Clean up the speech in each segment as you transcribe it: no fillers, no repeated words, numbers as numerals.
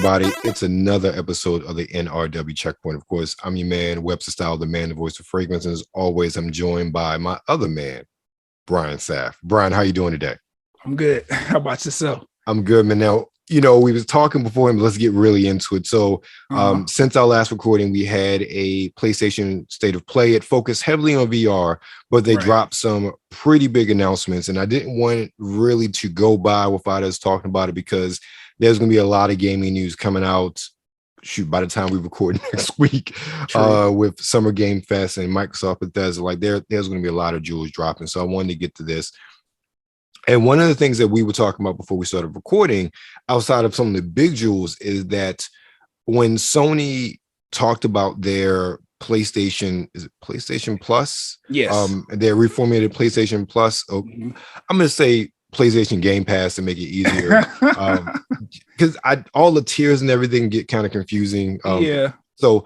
everybody? It's another episode of the NRW Checkpoint. Of course, I'm your man, WebsterStyle, the man, the voice of fragrance. And as always, I'm joined by my other man, Brian Sapph. Brian, how you doing today? I'm good. How about yourself? I'm good, man. Now, we was talking before him. Let's get really into it. So since our last recording, we had a PlayStation State of Play. It focused heavily on VR, but they dropped some pretty big announcements. And I didn't want it really to go by without us talking about it because there's going to be a lot of gaming news coming out. Shoot, by the time we record next week, with Summer Game Fest and Microsoft Bethesda, like there's going to be a lot of jewels dropping. So I wanted to get to this. And one of the things that we were talking about before we started recording, outside of some of the big jewels, is that when Sony talked about their PlayStation Plus? Yes. Their reformatted PlayStation Plus. I'm going to say PlayStation Game Pass to make it easier. Because all the tiers and everything get kind of confusing. So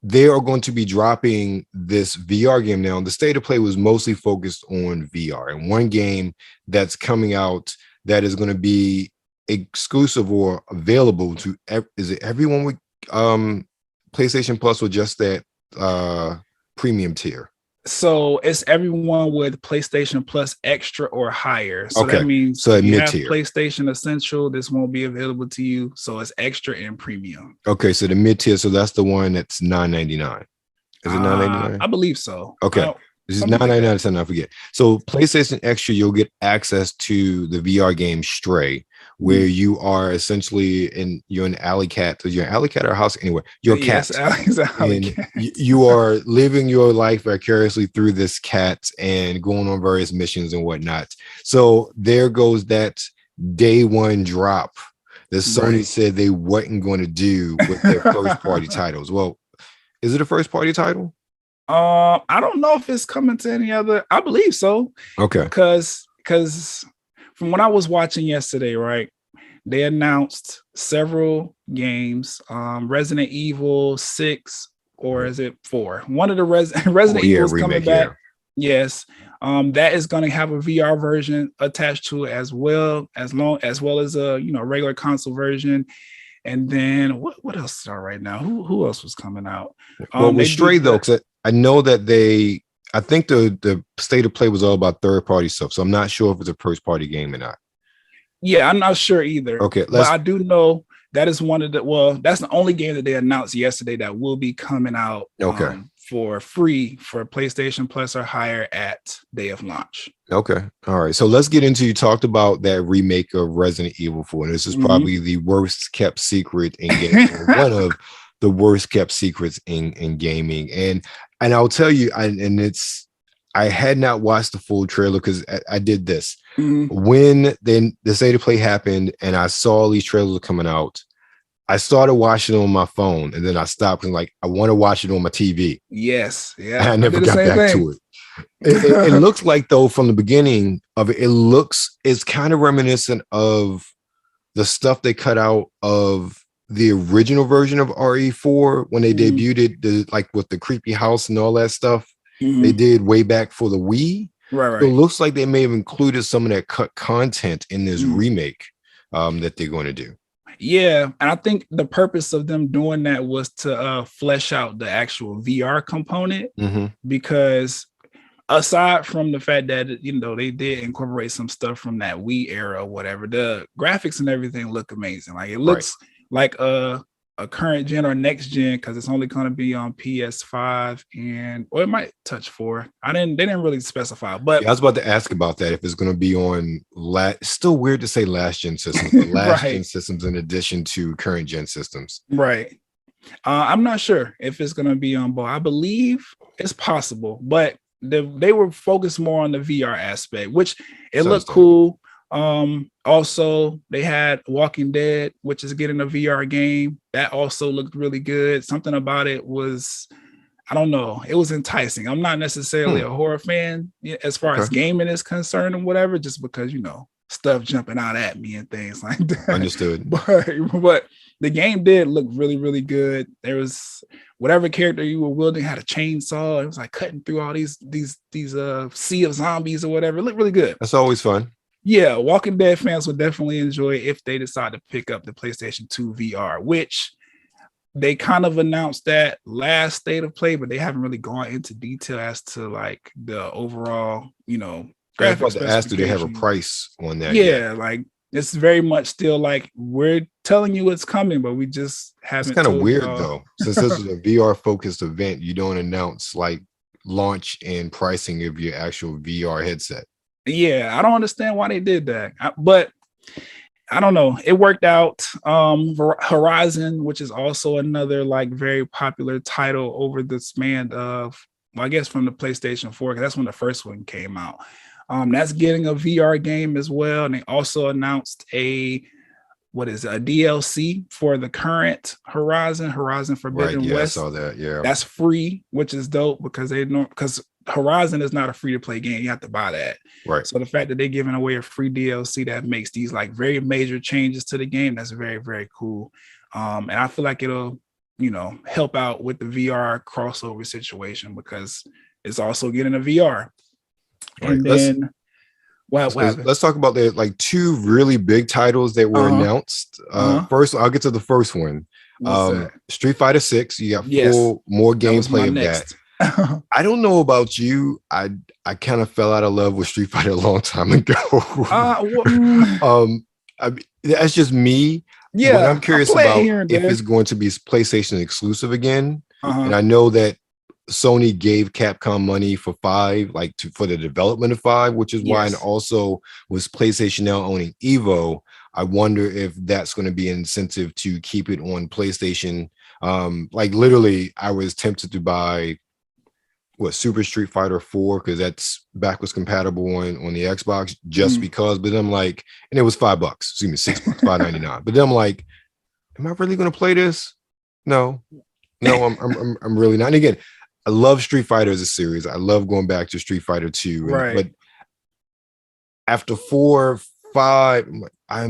they are going to be dropping this VR game now. The State of Play was mostly focused on VR, and one game that's coming out that is going to be exclusive or available to everyone with PlayStation Plus or just that premium tier? So it's everyone with PlayStation Plus Extra or higher. So that means so you mid-tier. have PlayStation Essential, this won't be available to you. So it's Extra and Premium. Okay, so the mid-tier, so that's the one that's $9.99. Is it $9.99? I believe so. Okay. This is $9.99, I forget. So PlayStation Extra, you'll get access to the VR game Stray, where you are essentially you're an alley cat. You're an alley cat or a house anywhere. You're a cat. And you are living your life vicariously through this cat and going on various missions and whatnot. So there goes that day one drop that Sony said they wasn't going to do with their first party titles. Well, is it a first party title? I don't know if it's coming to any other. I believe so. Okay. Because from what I was watching yesterday, right, they announced several games. Resident Evil 6, or is it 4? One of the Resident Evil's coming back. Yeah. Yes. That is going to have a VR version attached to it as well as a regular console version. And then what else is out right now? Who else was coming out? Well, with Stray though, because I know that I think the State of Play was all about third party stuff. So I'm not sure if it's a first party game or not. Yeah, I'm not sure either. Okay, but I do know that is that's the only game that they announced yesterday that will be coming out for free for PlayStation Plus or higher at day of launch. Okay. All right. So let's get into, you talked about that remake of Resident Evil 4. And this is probably the worst kept secret in gaming. One of the worst kept secrets in gaming. And I'll tell you, I had not watched the full trailer because I did this. When then the State of Play happened and I saw these trailers coming out, I started watching it on my phone and then I stopped and I want to watch it on my TV. Yes. Yeah. And I never got back to it. It looks like, though, from the beginning of it, it's kind of reminiscent of the stuff they cut out of the original version of RE4 when they debuted it, with the creepy house and all that stuff. They did way back for the Wii. Right. So it looks like they may have included some of that cut content in this remake that they're going to do. Yeah, and I think the purpose of them doing that was to flesh out the actual VR component, because aside from the fact that they did incorporate some stuff from that Wii era or whatever, the graphics and everything look amazing. Like it looks like a current gen or next gen, because it's only going to be on PS5 or it might touch 4. They didn't really specify, but I was about to ask about that, if it's going to be on it's still weird to say last gen systems, but last gen systems in addition to current gen systems. Right. I'm not sure if it's going to be on both. I believe it's possible, but they were focused more on the VR aspect, which it looked cool. Also, they had Walking Dead, which is getting a VR game. That also looked really good. Something about it was, I don't know, it was enticing. I'm not necessarily a horror fan as far as gaming is concerned and whatever, just because, stuff jumping out at me and things like that. Understood. But the game did look really, really good. There was whatever character you were wielding had a chainsaw. It was like cutting through all these sea of zombies or whatever. It looked really good. That's always fun. Yeah, Walking Dead fans would definitely enjoy it if they decide to pick up the PlayStation 2 VR, which they kind of announced that last state of play, but they haven't really gone into detail as to like the overall, I was graphic about to ask, do they have a specification. price on that yet? Yeah, like it's very much still like we're telling you it's coming, but we just It's haven't kind of told weird y'all. though. Since this is a VR focused event, you don't announce like launch and pricing of your actual VR headset. Yeah, I don't understand why they did that. But I don't know. It worked out. Horizon, which is also another like very popular title over the span of, well, I guess from the PlayStation 4, because that's when the first one came out. That's getting a VR game as well. And they also announced a DLC for the current Horizon Right. Forbidden Yeah, I West. saw that. Yeah. That's free, which is dope because because Horizon is not a free to play game. You have to buy that. Right. So the fact that they're giving away a free DLC that makes these like very major changes to the game, that's very, very cool. And I feel like it'll, help out with the VR crossover situation because it's also getting a VR. Right. And then what happened? Let's talk about the like two really big titles that were announced. First, I'll get to the first one. Street Fighter 6. You got more gameplay of that. I don't know about you. I kind of fell out of love with Street Fighter a long time ago. That's just me. Yeah, but I'm curious about if it's going to be PlayStation exclusive again. And I know that Sony gave Capcom money for 5, like for the development of 5, which is why, and also was PlayStation now owning Evo. I wonder if that's going to be an incentive to keep it on PlayStation. Like literally, I was tempted to buy Super Street Fighter 4 because that's backwards compatible on the Xbox just because, but I'm like, and it was $5, excuse me, $6, $5.99. But then I'm like, am I really going to play this? No, I'm really not. And again, I love Street Fighter as a series. I love going back to Street Fighter 2. But after 4, 5, I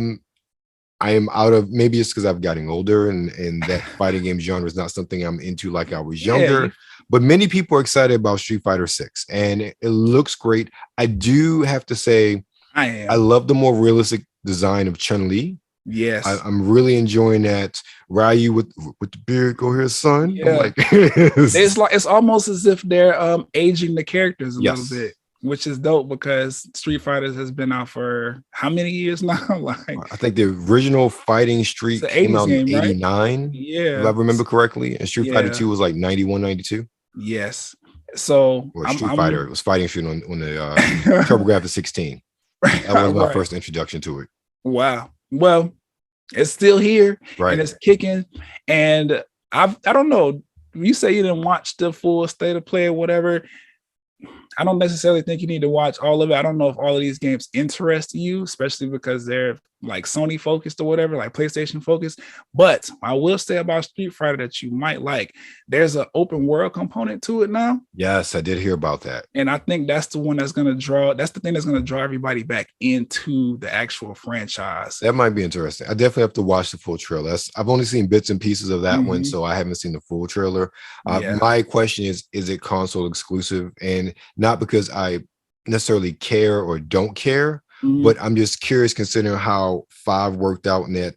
am out of, maybe it's because I'm getting older and that fighting game genre is not something I'm into like I was younger. But many people are excited about Street Fighter 6 and it looks great. I do have to say, I love the more realistic design of Chun-Li. Yes, I'm really enjoying that. Ryu with the beard, go here, son. Yeah. Like, it's almost as if they're aging the characters a little bit, which is dope because Street Fighters has been out for how many years now? Like, I think the original Fighting Street came out in 89. Right? Yeah, if I remember correctly, and Street Fighter 2 was like 91, 92. Yes. So Street Fighter, it was Fighting Street on the TurboGrafx 16. That was my first introduction to it. Wow. Well, it's still here and it's kicking. And I don't know. You say you didn't watch the full state of play or whatever. I don't necessarily think you need to watch all of it. I don't know if all of these games interest you, especially because they're like Sony focused or whatever, like PlayStation focused. But I will say about Street Fighter that you might like, there's an open world component to it now. Yes, I did hear about that. And I think that's the one that's the thing that's going to draw everybody back into the actual franchise. That might be interesting. I definitely have to watch the full trailer. I've only seen bits and pieces of that one, so I haven't seen the full trailer. My question is it console exclusive? And not because I necessarily care or don't care, but I'm just curious considering how 5 worked out and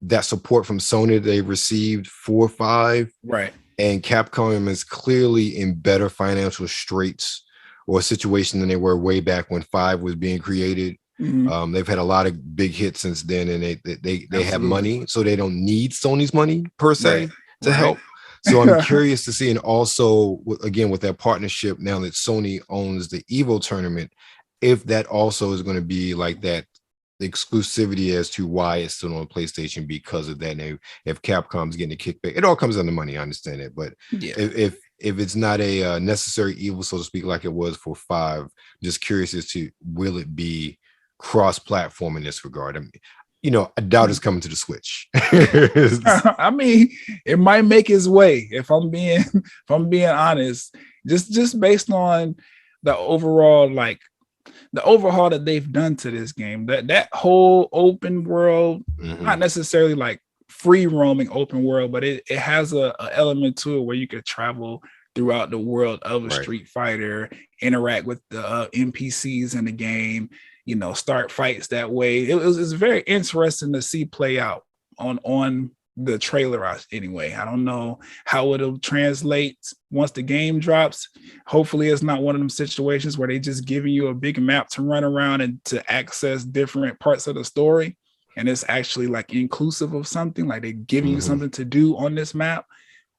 that support from Sony they received for 5. Right. And Capcom is clearly in better financial straits or a situation than they were way back when 5 was being created. They've had a lot of big hits since then, and they have money, so they don't need Sony's money per se to help. So I'm curious to see, and also again with that partnership now that Sony owns the Evo tournament, if that also is going to be like that exclusivity as to why it's still on PlayStation because of that. And if Capcom's getting a kickback, it all comes down to money. I understand it, but if it's not a necessary evil, so to speak, like it was for 5, just curious as to will it be cross-platform in this regard. I mean, I doubt it's coming to the Switch. I mean, it might make its way if I'm being honest. Just based on the overall the overhaul that they've done to this game, that whole open world, not necessarily like free roaming open world, but it has a element to it where you could travel throughout the world of a Street Fighter, interact with the NPCs in the game. start fights that way. It's very interesting to see play out on the trailer anyway. I don't know how it'll translate once the game drops. Hopefully it's not one of them situations where they just giving you a big map to run around and to access different parts of the story, and it's actually like inclusive of something, like they're giving you something to do on this map.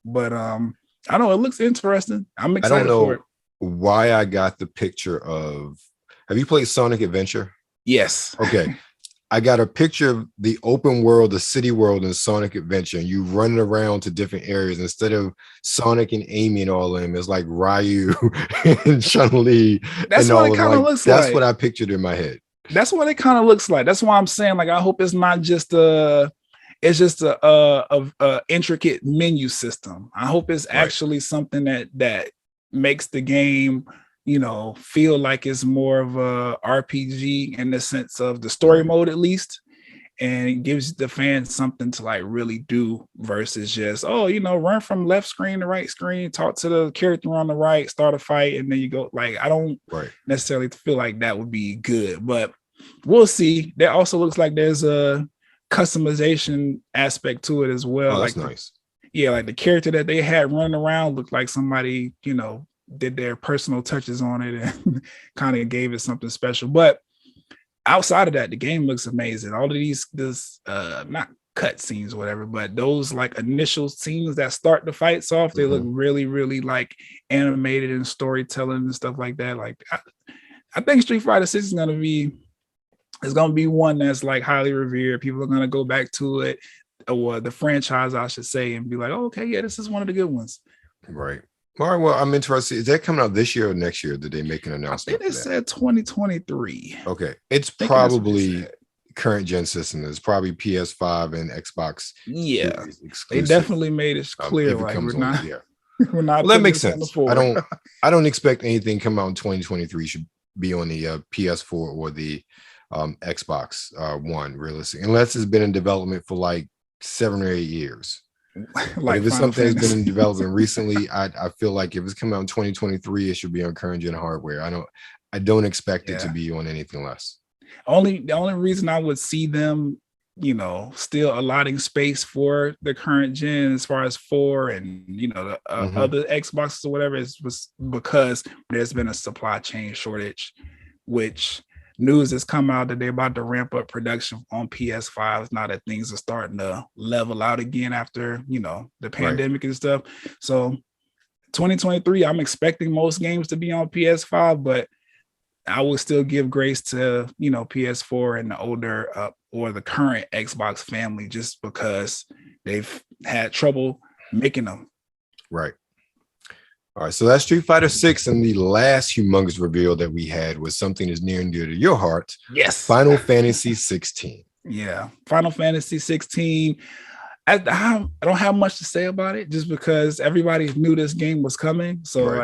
But I don't know, it looks interesting. I'm excited for it. Why I got the picture of, have you played Sonic Adventure? Yes. Okay. I got a picture of the open world, the city world in Sonic Adventure, and you running around to different areas instead of Sonic and Amy and all of them. It's like Ryu and Chun-Li. That's what it kind of looks like. That's what I pictured in my head. That's what it kind of looks like. That's why I'm saying, like, I hope it's not just a intricate menu system. I hope it's actually something that makes the game, feel like it's more of a RPG in the sense of the story mode, at least, and it gives the fans something to like really do versus just, run from left screen to right screen, talk to the character on the right, start a fight, and then you go. Like, I don't necessarily feel like that would be good, but we'll see. That also looks like there's a customization aspect to it as well. Oh, that's nice. Like the character that they had running around looked like somebody, did their personal touches on it and kind of gave it something special. But outside of that, the game looks amazing. All of this not cut scenes or whatever, but those like initial scenes that start the fights off, they look really, really like animated and storytelling and stuff like that. Like I think Street Fighter 6 is gonna be one that's like highly revered. People are gonna go back to it, or the franchise, I should say, and be like, oh, okay, yeah, this is one of the good ones. Right. All right, well, I'm interested. Is that coming out this year or next year? Did they make an announcement? I think it said 2023. Okay. It's probably current gen system. It's probably PS5 and Xbox. Yeah. They definitely made it clear. Like, we're not. Well, that makes sense. I don't expect anything come out in 2023 should be on the PS4 or the Xbox One, realistic, unless it's been in development for like 7 or 8 years. Like if it's something that's been in development recently, I feel like if it's coming out in 2023, it should be on current gen hardware. I don't expect it to be on anything less. The only reason I would see them, still allotting space for the current gen as far as 4 and the other Xboxes or whatever was because there's been a supply chain shortage, which news has come out that they're about to ramp up production on PS5 now that things are starting to level out again after, the pandemic and stuff. So 2023, I'm expecting most games to be on PS5, but I will still give grace to, PS4 and the older or the current Xbox family just because they've had trouble making them. Right. All right, so that's Street Fighter 6, and the last humongous reveal that we had was something that's near and dear to your heart. Yes. Final Fantasy 16. Yeah, Final Fantasy 16. I don't have much to say about it just because everybody knew this game was coming. So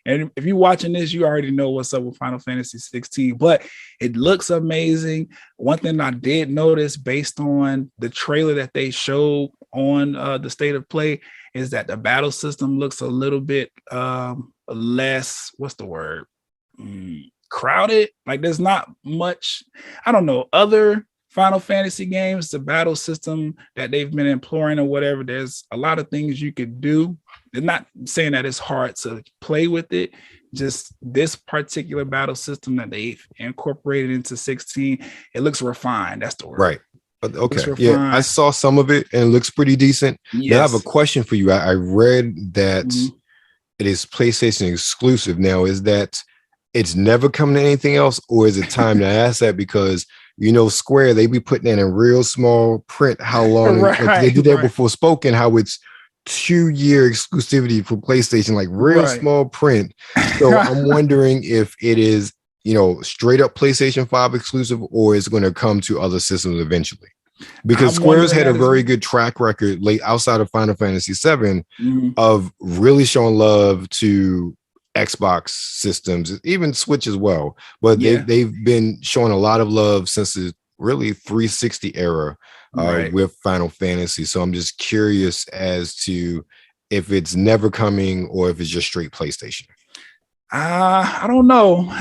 and if you're watching this, you already know what's up with Final Fantasy 16, but it looks amazing. One thing I did notice based on the trailer that they showed on the State of Play is that the battle system looks a little bit less, what's the word? Crowded. Like there's not much, I don't know, other Final Fantasy games, the battle system that they've been employing or whatever, there's a lot of things you could do. They're not saying that it's hard to play with it. Just this particular battle system that they've incorporated into 16, it looks refined. That's the word. Right. Okay. Yeah, I saw some of it and it looks pretty decent. Yes. Now I have a question for you. I read that it is PlayStation exclusive. Now, is that it's never coming to anything else, or is it time to ask that? Because Square, they be putting in a real small print how long they did that before Spoken, how it's 2-year exclusivity for PlayStation, like real small print. So I'm wondering if it is straight up PlayStation 5 exclusive, or is going to come to other systems eventually. Because Square's had a very good track record outside of Final Fantasy 7 of really showing love to Xbox systems, even Switch as well. But they've been showing a lot of love since the really 360 era with Final Fantasy. So I'm just curious as to if it's never coming or if it's just straight PlayStation. I don't know.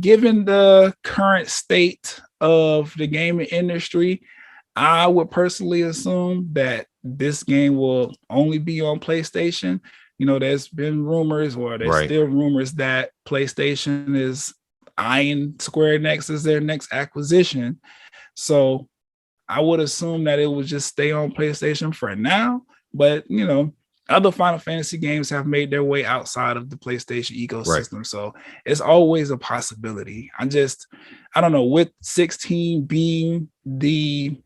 Given the current state of the gaming industry, I would personally assume that this game will only be on PlayStation. There's been rumors, or there's still rumors that PlayStation is eyeing Square Enix as their next acquisition. So I would assume that it would just stay on PlayStation for now. But, other Final Fantasy games have made their way outside of the PlayStation ecosystem. So it's always a possibility. I don't know, with 16 being the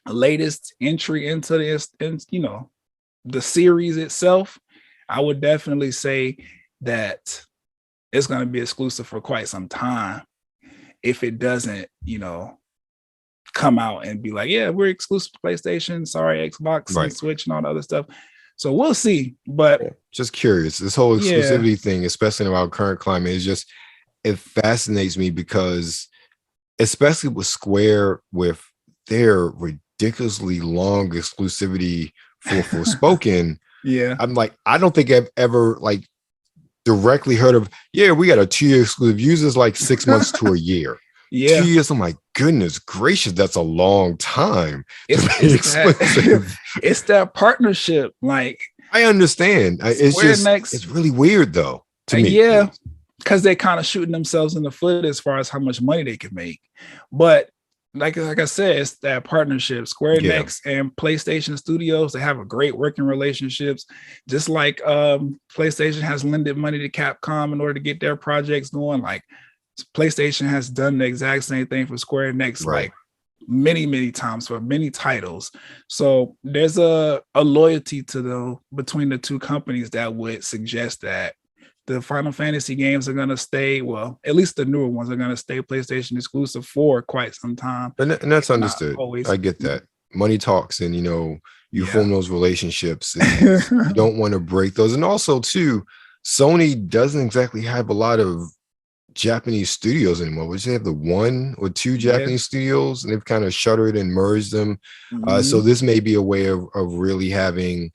latest entry into this, the series itself, I would definitely say that it's going to be exclusive for quite some time. If it doesn't, come out and be like, yeah, we're exclusive to PlayStation, sorry, Xbox and Switch and all the other stuff. So we'll see. But just curious, this whole exclusivity thing, especially in our current climate, it fascinates me because, especially with Square, with their ridiculously long exclusivity for Forspoken, I'm like, I don't think I've ever directly heard of, we got a 2-year exclusive. Uses like 6 months to a year. 2 years. I'm like, goodness gracious, that's a long time. It's that partnership. Like, I understand. It's really weird though to me. Yeah, because they're kind of shooting themselves in the foot as far as how much money they can make. But like I said, it's that partnership. Square Enix and PlayStation Studios, they have a great working relationships. Just like PlayStation has lended money to Capcom in order to get their projects going. Like, PlayStation has done the exact same thing for Square Enix, like many times for many titles. So there's a loyalty between the two companies that would suggest that the Final Fantasy games are going to stay, well, at least the newer ones are going to stay PlayStation exclusive for quite some time. And that's understood. I get that. Money talks, and you form those relationships, and you don't want to break those. And also too, Sony doesn't exactly have a lot of Japanese studios anymore. We just have the 1 or 2 Japanese studios, and they've kind of shuttered and merged them. So this may be a way of really having,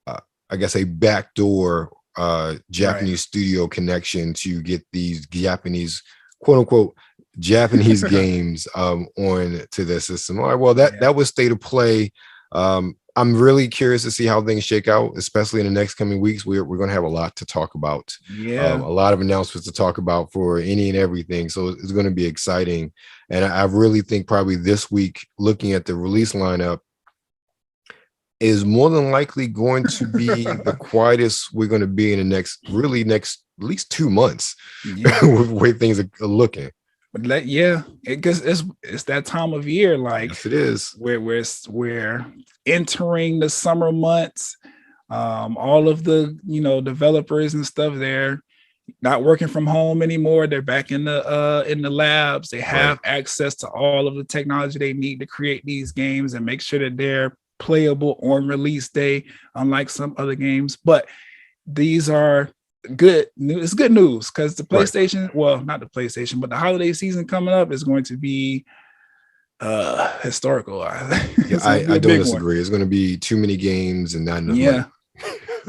I guess, a backdoor Japanese studio connection to get these Japanese, quote unquote, Japanese games on to their system. All right, well, that was State of Play. I'm really curious to see how things shake out, especially in the next coming weeks. We're going to have a lot to talk about. A lot of announcements to talk about for any and everything. So it's going to be exciting. And I really think probably this week, looking at the release lineup, is more than likely going to be the quietest we're going to be in the next at least 2 months with the way things are looking. But because it's that time of year, like, yes, it is. We're entering the summer months. All of the developers and stuff, they're not working from home anymore. They're back in the labs. They have access to all of the technology they need to create these games and make sure that they're playable on release day, unlike some other games. But these are good news. It's good news because the PlayStation, well, not the PlayStation, but the holiday season coming up is going to be historical. I don't disagree. It's going to be too many games and not enough money.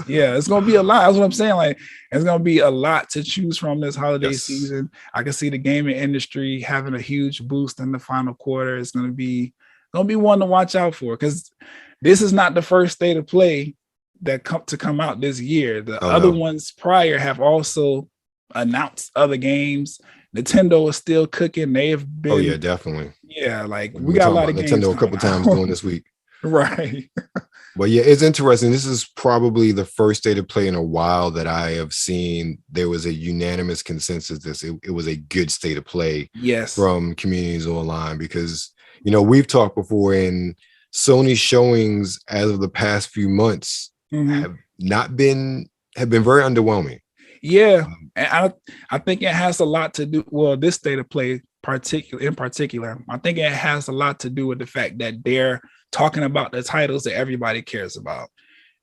It's going to be a lot. That's what I'm saying. Like, it's going to be a lot to choose from this holiday season. I can see the gaming industry having a huge boost in the final quarter. It's going to be one to watch out for, because this is not the first State of Play that come out this year. The other ones prior have also announced other games. Nintendo is still cooking. They have been definitely. Like, we got a lot of games Nintendo a couple times going this week. Right. But it's interesting. This is probably the first State of Play in a while that I have seen there was a unanimous consensus that it was a good State of Play from communities online, because we've talked before, and Sony showings as of the past few months have been very underwhelming. And I think it has a lot to do, well, this State of Play in particular, I think it has a lot to do with the fact that they're talking about the titles that everybody cares about.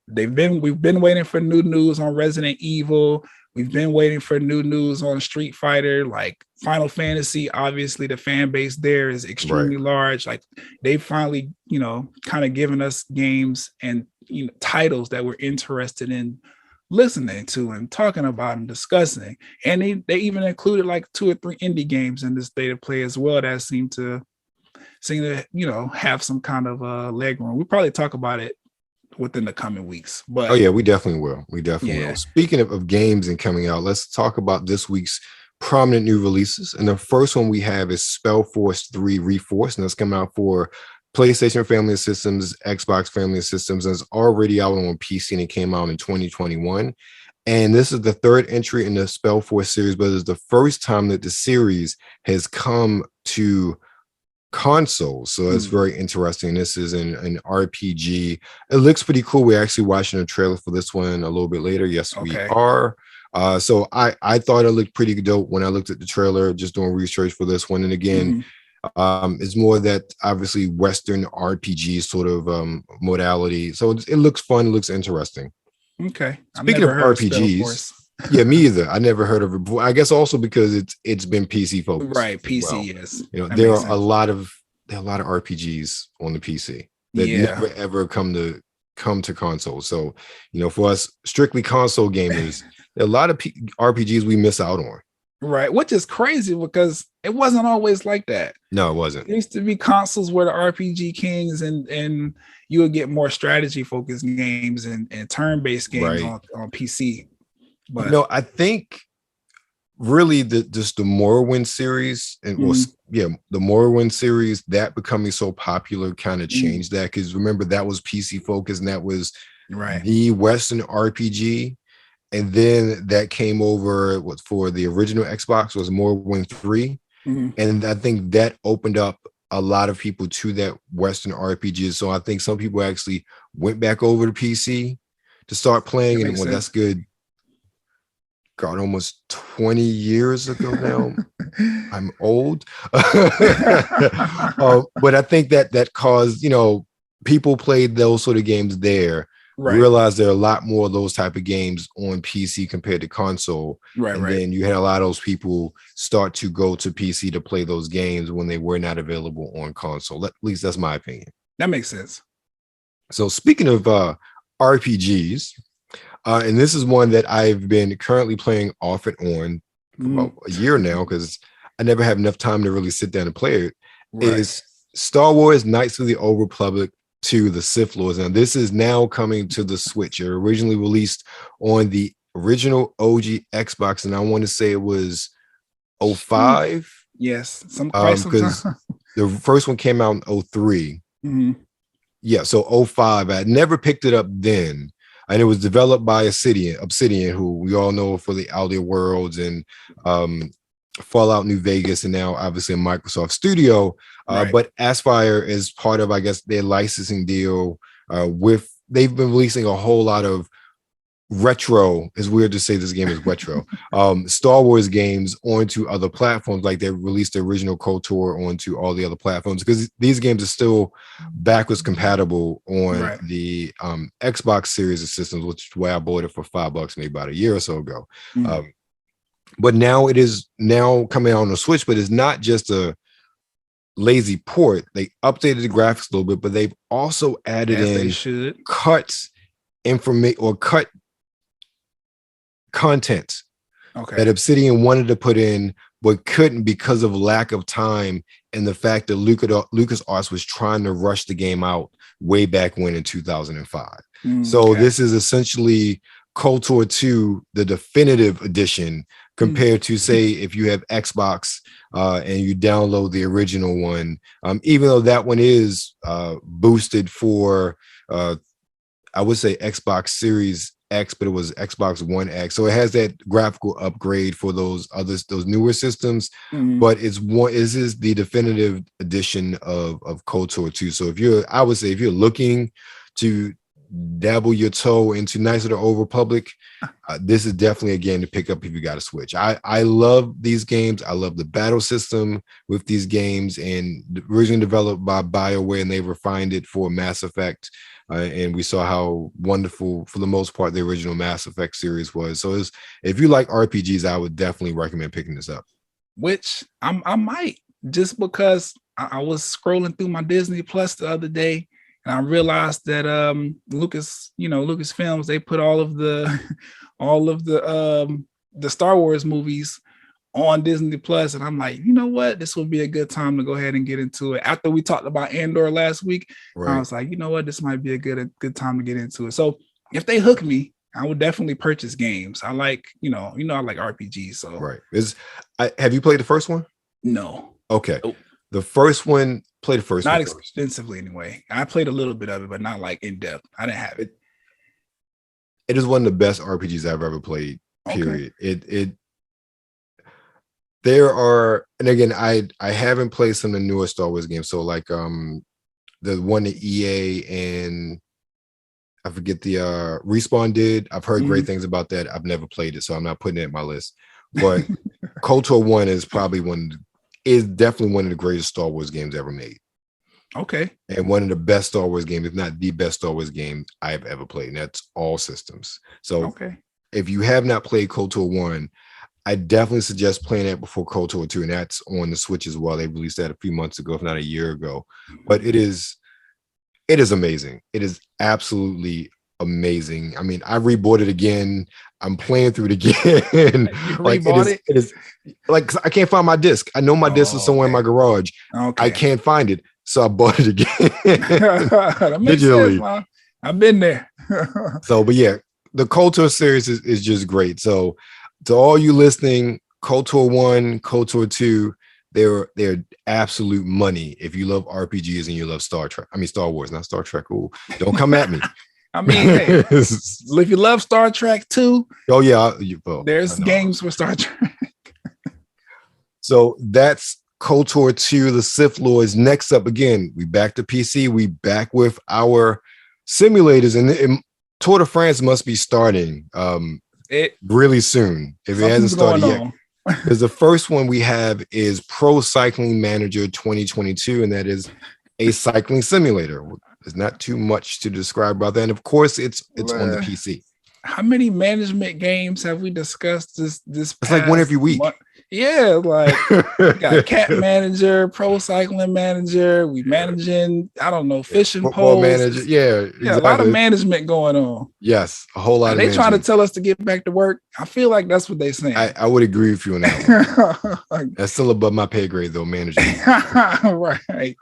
We've been waiting for new news on Resident Evil. We've been waiting for new news on Street Fighter. Like, Final Fantasy, obviously the fan base there is extremely large. Like, they finally, kind of given us games and titles that we're interested in listening to and talking about and discussing. And they even included like 2 or 3 indie games in this state of play as well that seem to have some kind of leg room. We'll probably talk about it within the coming weeks. But oh yeah, we definitely will. Will. Speaking of games and coming out, let's talk about this week's prominent new releases. And the first one we have is SpellForce 3 Reforced, and that's coming out for PlayStation family of systems, Xbox family of systems, and it's already out on PC, and it came out in 2021. And this is the third entry in the SpellForce series, but it's the first time that the series has come to console. So it's very interesting. This is an RPG. It looks pretty cool. We're actually watching a trailer for this one a little bit later. Yes, we are. So I thought it looked pretty dope when I looked at the trailer, just doing research for this one. And again, it's more that obviously Western RPG sort of modality. So it looks fun. It looks interesting. Okay. Speaking of RPGs, yeah, me either. I never heard of it before. I guess also because it's been PC focused. Right, PC, yes. There are a lot of RPGs on the PC that never ever come to console. So, for us strictly console gamers, there are a lot of RPGs we miss out on. Right, which is crazy because it wasn't always like that. No, it wasn't. There used to be consoles where the RPG kings and you would get more strategy focused games and turn-based games on PC. But I think really the Morrowind series and the Morrowind series, that becoming so popular kind of changed that, because remember that was PC focused and that was the Western RPG. And then that came over for the original Xbox was Morrowind 3. And I think that opened up a lot of people to that Western RPG. So I think some people actually went back over to PC to start playing. And well, that's good. God, almost 20 years ago now. I'm old. But I think that caused, people played those sort of games there. Realized there are a lot more of those type of games on PC compared to console. Then you had a lot of those people start to go to PC to play those games when they were not available on console. At least that's my opinion. That makes sense. So speaking of RPGs, and this is one that I've been currently playing off and on for about a year now, because I never have enough time to really sit down and play it, is Star Wars Knights of the Old Republic to the Sith Lords. Now, this is now coming to the Switch. It originally released on the original OG Xbox, and I want to say it was 05. Yes, because the first one came out in 03. Yeah, so 05. I never picked it up then. And it was developed by Obsidian, who we all know for the Outer Worlds and Fallout New Vegas, and now obviously a Microsoft studio. But Aspire is part of, I guess, their licensing deal they've been releasing a whole lot of retro, it's weird to say this game is retro, Star Wars games onto other platforms. Like they released the original KOTOR onto all the other platforms, because these games are still backwards compatible on the Xbox series of systems, which is why I bought it for $5 maybe about a year or so ago. But now it is now coming out on the Switch, but it's not just a lazy port. They updated the graphics a little bit, but they've also added cut content that Obsidian wanted to put in but couldn't because of lack of time and the fact that LucasArts was trying to rush the game out way back when in 2005. This is essentially KOTOR 2, the definitive edition, compared to, say, if you have Xbox and you download the original one, even though that one is boosted for, I would say Xbox Series X, but it was Xbox One X. So it has that graphical upgrade for those newer systems, but this is the definitive edition of KOTOR 2. So if you're looking to dabble your toe into Knights of the Old Republic, this is definitely a game to pick up if you got a Switch. I love these games. I love the battle system with these games, and originally developed by BioWare, and they refined it for Mass Effect. And we saw how wonderful, for the most part, the original Mass Effect series was. So if you like RPGs, I would definitely recommend picking this up. Which I might, just because I was scrolling through my Disney Plus the other day, and I realized that Lucasfilms, they put all of the all of the Star Wars movies on Disney Plus, and I'm like, you know what, this would be a good time to go ahead and get into it. After we talked about Andor last week, I was like, you know what, this might be a good time to get into it. So if they hook me, I would definitely purchase games. I like, I like RPGs. So have you played the first one? No. Okay. Nope. The first one, play the first not one extensively anyway. I played a little bit of it, but not like in depth. I didn't have it. It is one of the best RPGs I've ever played. Period. Okay. There are, and again, I haven't played some of the newer Star Wars games. So like the one that EA and I forget the Respawn did. I've heard great things about that. I've never played it, so I'm not putting it in my list. But KOTOR 1 is definitely one of the greatest Star Wars games ever made. Okay. And one of the best Star Wars games, if not the best Star Wars game I've ever played. And that's all systems. So if you have not played KOTOR 1, I definitely suggest playing that before KOTOR 2, and that's on the Switch as well. They released that a few months ago, if not a year ago. But it is amazing. It is absolutely amazing. I mean, I rebought it again. I'm playing through it again. Like it is like I can't find my disc. I know my disc is somewhere in my garage. I can't find it, so I bought it again digitally. Sense, I've been there. So, but yeah, the KOTOR series is just great. So, to all you listening, KOTOR 1, KOTOR 2, they're absolute money if you love RPGs and you love Star Wars, not Star Trek. Ooh, don't come at me. I mean, hey, if you love Star Trek too, there's games for Star Trek. So that's KOTOR 2, the Sith Lords. Next up, again, we back to PC. We back with our simulators, and Tour de France must be starting really soon if it hasn't started yet. Because the first one we have is Pro Cycling Manager 2022, and that is a cycling simulator. There's not too much to describe about that. And of course, it's on the PC. How many management games have we discussed this it's like one every week. Month? Yeah, like we got Cat Manager, Pro Cycling Manager, we managing, I don't know, fishing poles. Manager. Yeah, exactly. A lot of management going on. Yes, a whole lot of management. They trying to tell us to get back to work. I feel like that's what they're saying. I would agree with you on that one. That's still above my pay grade though, management. Right.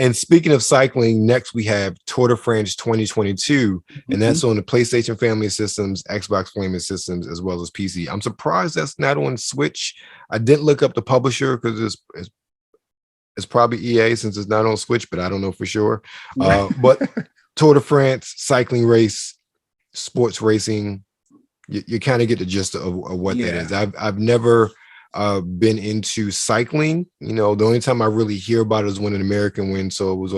And speaking of cycling, next we have Tour de France 2022, and that's on the PlayStation family of systems, Xbox family systems, as well as PC. I'm surprised that's not on Switch. I didn't look up the publisher because it's probably EA since it's not on Switch, but I don't know for sure. But Tour de France, cycling race, sports racing, you kind of get the gist of what that is. I've never been into cycling. The only time I really hear about it is when an American wins. So it was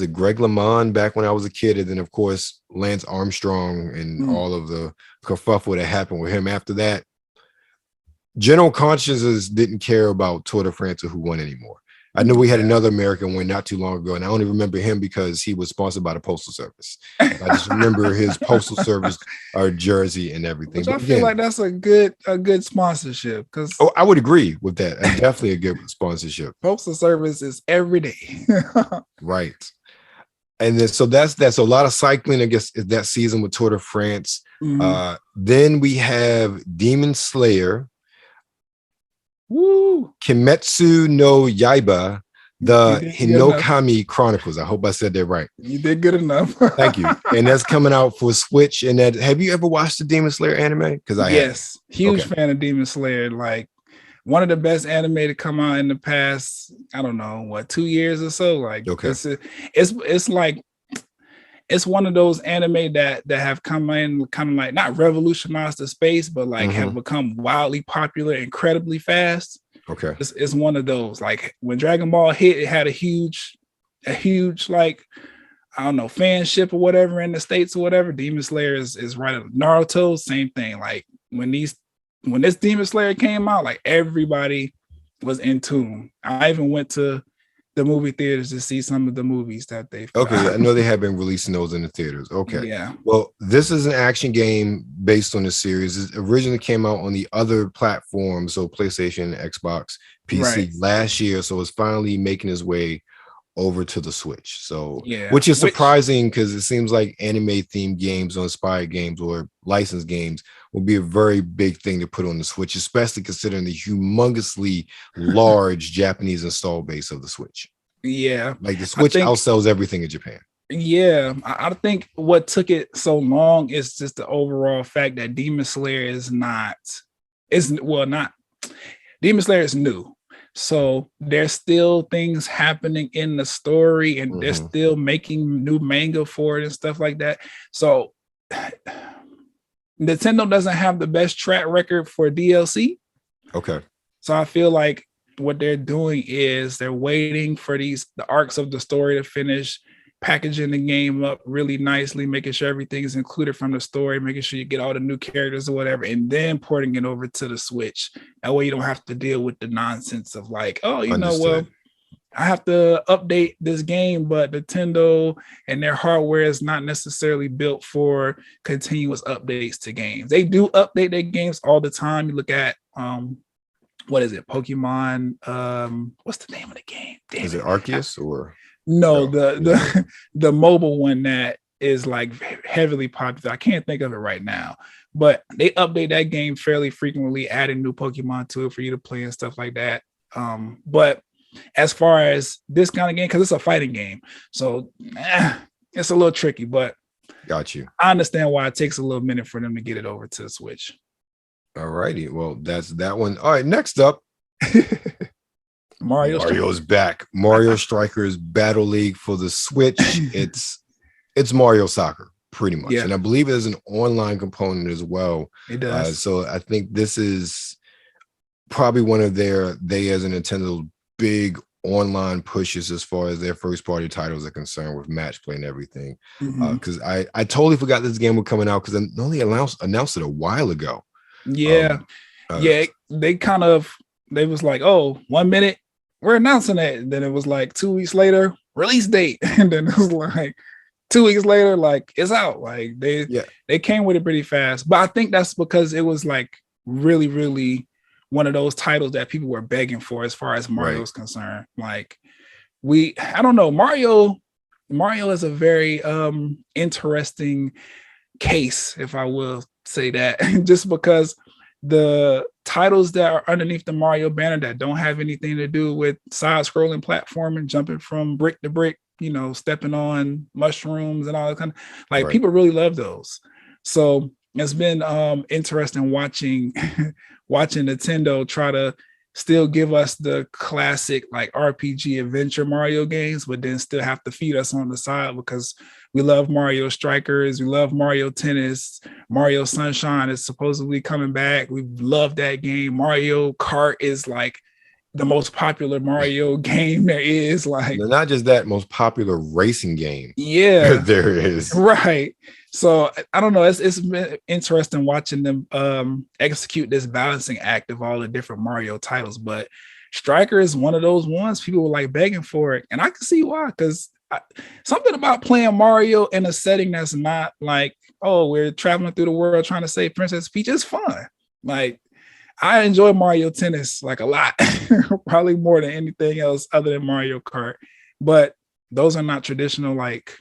it Greg LeMond back when I was a kid, and then of course Lance Armstrong and all of the kerfuffle that happened with him after that. General consciousness didn't care about Tour de France or who won anymore. I know we had another American win not too long ago, and I only remember him because he was sponsored by the Postal Service. I just remember his Postal Service jersey and everything. I feel like that's a good sponsorship. Because I would agree with that. Definitely a good sponsorship. Postal Service is every day. Right. And then so that's a lot of cycling, I guess, that season with Tour de France. Then we have Demon Slayer. Woo! Kimetsu no Yaiba, the Hinokami Chronicles. I hope I said that right. You did good enough. Thank you. And that's coming out for Switch. And have you ever watched the Demon Slayer anime? Because yes, huge fan of Demon Slayer. Like one of the best anime to come out in the past, I don't know, 2 years or so. Like it's like it's one of those anime that have come in kind of like not revolutionized the space, but like have become wildly popular incredibly fast. Okay. It's one of those. Like when Dragon Ball hit, it had a huge like, I don't know, fanship or whatever in the States or whatever. Demon Slayer is right. Naruto, same thing. Like when this Demon Slayer came out, like everybody was in tune. I even went to the movie theaters to see some of the movies that they've I know they have been releasing those in the theaters. Okay. Yeah. Well, this is an action game based on the series. It originally came out on the other platforms, so PlayStation, Xbox, PC last year. So it's finally making its way over to the Switch. So, yeah, which is surprising because it seems like anime themed games or inspired games or licensed games will be a very big thing to put on the Switch, especially considering the humongously large Japanese install base of the Switch. Yeah, like the Switch outsells everything in Japan. Yeah, I think what took it so long is just the overall fact that Demon Slayer is not Demon Slayer is new. So there's still things happening in the story, and they're still making new manga for it and stuff like that. So Nintendo doesn't have the best track record for DLC. Okay. So I feel like what they're doing is they're waiting for the arcs of the story to finish, packaging the game up really nicely, making sure everything is included from the story, making sure you get all the new characters or whatever, and then porting it over to the Switch. That way you don't have to deal with the nonsense of like, oh, you know, well, I have to update this game, but Nintendo and their hardware is not necessarily built for continuous updates to games. They do update their games all the time. You look at what is it? Pokemon. What's the name of the game? Is it Arceus or no? The mobile one that is like heavily popular. I can't think of it right now, but they update that game fairly frequently, adding new Pokemon to it for you to play and stuff like that. But as far as this kind of game, because it's a fighting game, so it's a little tricky. But got you. I understand why it takes a little minute for them to get it over to the Switch. All righty. Well, that's that one. All right. Next up, Mario's back. Mario Strikers Battle League for the Switch. It's Mario Soccer, pretty much, and I believe there's an online component as well. It does. So I think this is probably one of they as a Nintendo big online pushes as far as their first party titles are concerned with match play and everything. Because I totally forgot this game was coming out because they only announced it a while ago. They was like, oh, 1 minute we're announcing it, and then it was like 2 weeks later release date, and then it was like 2 weeks later like it's out. Like they came with it pretty fast, but I think that's because it was like really, really one of those titles that people were begging for as far as Mario's concerned. Like I don't know, Mario is a very interesting case, if I will say that, just because the titles that are underneath the Mario banner that don't have anything to do with side-scrolling platforming, jumping from brick to brick, you know, stepping on mushrooms and all that kind of people really love those. So it's been interesting watching Nintendo try to still give us the classic like RPG adventure Mario games, but then still have to feed us on the side because we love Mario Strikers, we love Mario Tennis, Mario Sunshine is supposedly coming back. We love that game. Mario Kart is like the most popular Mario game there is. Like, not just that, most popular racing game. Yeah, there is. Right. So I don't know. It's been interesting watching them execute this balancing act of all the different Mario titles. But Striker is one of those ones people were like begging for it, and I can see why. Because something about playing Mario in a setting that's not like, oh, we're traveling through the world trying to save Princess Peach is fun. Like, I enjoy Mario Tennis like a lot, probably more than anything else other than Mario Kart. But those are not traditional like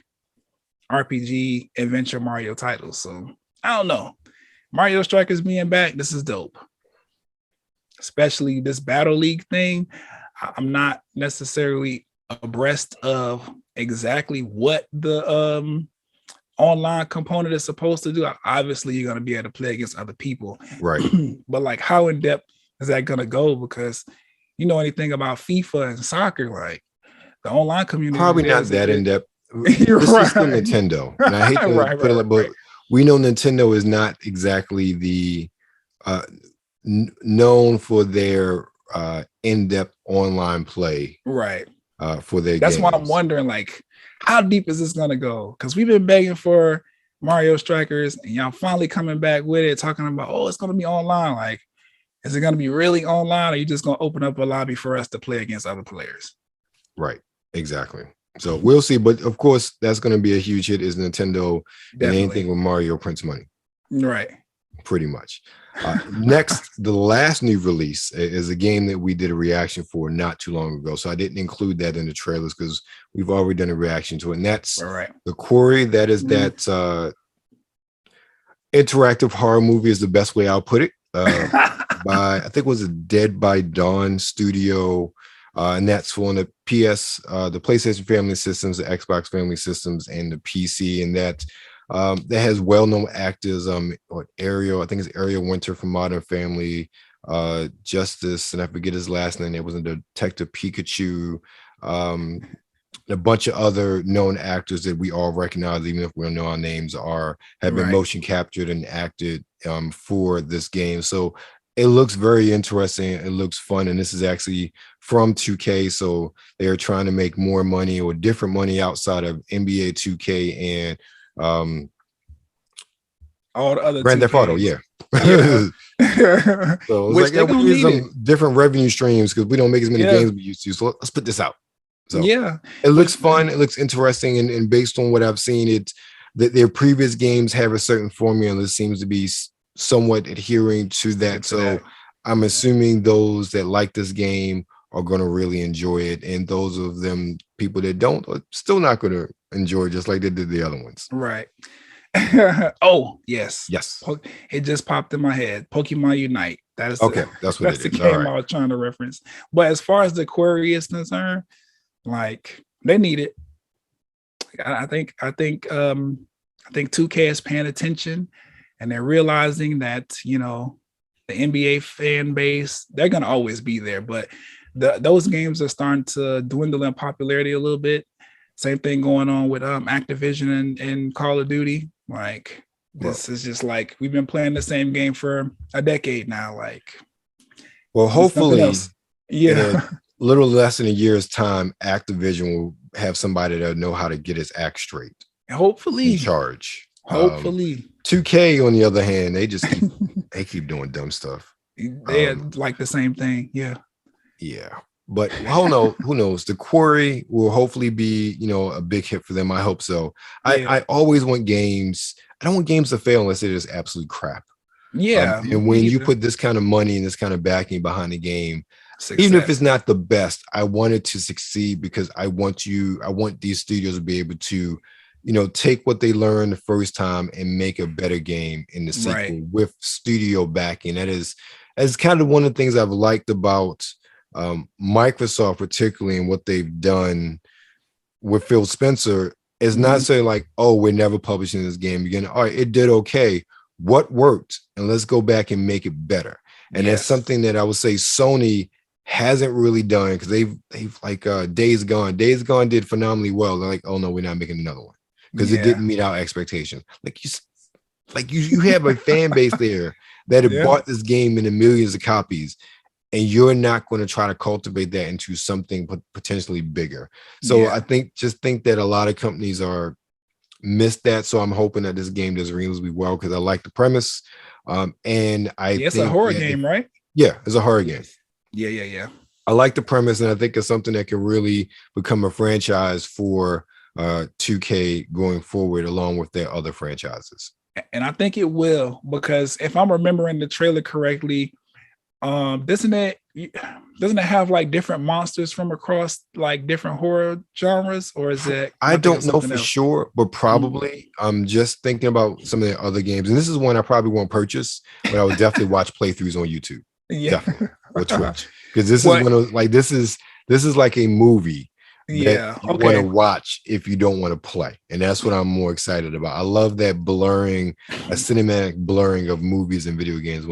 RPG adventure Mario titles. So I don't know. Mario Strikers being back, this is dope. Especially this Battle League thing. I'm not necessarily abreast of exactly what the online component is supposed to do. Obviously, you're going to be able to play against other people. Right. But like, how in depth is that going to go? Because you know anything about FIFA and soccer, like the online community. Probably not that in depth. This is still Nintendo. And I hate to put it, but we know Nintendo is not exactly the known for their in-depth online play. Right. For their That's games. why I'm wondering, like, how deep is this gonna go? Because we've been begging for Mario Strikers, and y'all finally coming back with it, talking about, oh, it's gonna be online. Like, is it gonna be really online, or are you just gonna open up a lobby for us to play against other players? Right. Exactly. So we'll see. But of course, that's gonna be a huge hit. Is Nintendo and anything with Mario prints money. Right. Pretty much. Next, the last new release is a game that we did a reaction for not too long ago. So I didn't include that in the trailers because we've already done a reaction to it. And that's the Quarry. That is that interactive horror movie is the best way I'll put it. By I think it was a Dead by Dawn studio. And that's on the the PlayStation family systems, the Xbox family systems, and the PC. And that has well-known actors, Ariel, I think it's Ariel Winter from Modern Family, Justice, and I forget his last name. It was a Detective Pikachu, a bunch of other known actors that we all recognize, even if we don't know our names, have been motion captured and acted for this game. So it looks very interesting. It looks fun. And this is actually from 2K. So they're trying to make more money or different money outside of NBA 2K and all the other Grand Theft Auto, yeah. So it's like we need some different revenue streams because we don't make as many games as we used to. So let's put this out. So it looks fun. It looks interesting, and based on what I've seen, it's that their previous games have a certain formula that seems to be somewhat adhering to that. So I'm assuming those that like this game are going to really enjoy it, and those of them people that don't are still not going to enjoy it, just like they did the other ones. Right. Oh yes. It just popped in my head. Pokemon Unite. That is that's what the game I was trying to reference. But as far as the Quarry is concerned, like they need it. I think 2K is paying attention, and they're realizing that the NBA fan base, they're gonna always be there, but those games are starting to dwindle in popularity a little bit. Same thing going on with Activision and Call of Duty. Like this is just like we've been playing the same game for a decade now. Like, well, hopefully, in a little less than a year's time, Activision will have somebody that know how to get his act straight. Hopefully, in charge. Hopefully, 2K on the other hand, they just keep doing dumb stuff. They're like the same thing. Yeah. But who knows? The Quarry will hopefully be, a big hit for them. I hope so. I always want games. I don't want games to fail unless it is absolute crap. Yeah. And when you put this kind of money and this kind of backing behind the game, even if it's not the best, I want it to succeed because I want these studios to be able to, take what they learned the first time and make a better game in the sequel with studio backing. That's kind of one of the things I've liked about Microsoft, particularly, and what they've done with Phil Spencer is not saying like, oh, we're never publishing this game again. All right, it did okay. What worked? And let's go back and make it better. And that's something that I would say Sony hasn't really done because they've like Days Gone. Days Gone did phenomenally well. They're like, oh no, we're not making another one because it didn't meet our expectations. You have a fan base there that have bought this game in the millions of copies. And you're not going to try to cultivate that into something potentially bigger. So I think that a lot of companies are missed that. So I'm hoping that this game does reasonably well because I like the premise. And I think it's a horror game, right? Yeah, it's a horror game. Yeah. I like the premise, and I think it's something that can really become a franchise for 2K going forward, along with their other franchises. And I think it will, because if I'm remembering the trailer correctly, doesn't it have like different monsters from across like different horror genres, or is it? I don't know for sure, but probably. I'm just thinking about some of the other games, and this is one I probably won't purchase, but I would definitely watch playthroughs on YouTube. Definitely, or Twitch, because this is one of like this is like a movie. You want to watch if you don't want to play, and that's what I'm more excited about. I love that blurring, a cinematic blurring of movies and video games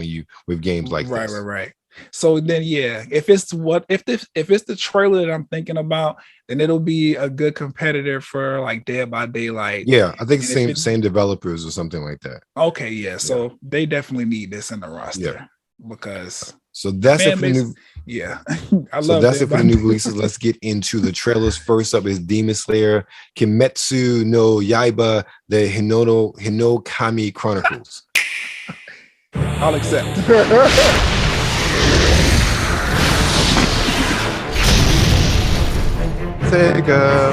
with games like this. Right. So then, if it's the trailer that I'm thinking about, then it'll be a good competitor for like Dead by Daylight. Yeah, I think same developers or something like that. Okay, so they definitely need this in the roster because. So that's it for the new. Yeah, that's it for the new releases. Let's get into the trailers. First up is Demon Slayer, Kimetsu no Yaiba, the Hinokami Chronicles. I'll accept. Sega.